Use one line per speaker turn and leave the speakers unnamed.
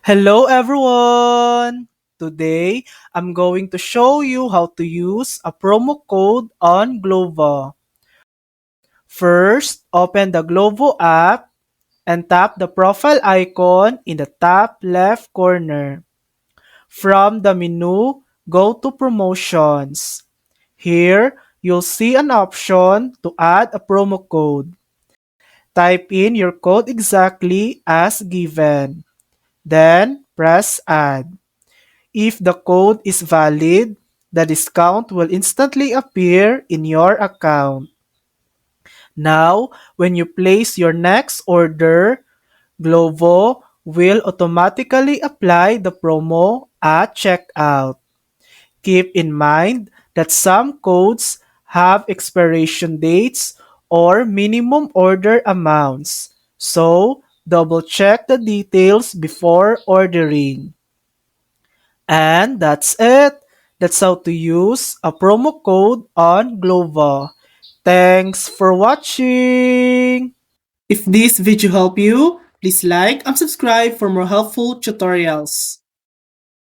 Hello everyone! Today, I'm going to show you how to use a promo code on Glovo. First, open the Glovo app and tap the profile icon in the top left corner. From the menu, go to Promotions. Here, you'll see an option to add a promo code. Type in your code exactly as given. Then, press Add. If the code is valid, the discount will instantly appear in your account. Now, when you place your next order, Glovo will automatically apply the promo at checkout. Keep in mind that some codes have expiration dates or minimum order amounts, so double check the details before ordering. And that's it. That's how to use a promo code on Glovo. Thanks for watching. If this video helped you, please like and subscribe for more helpful tutorials.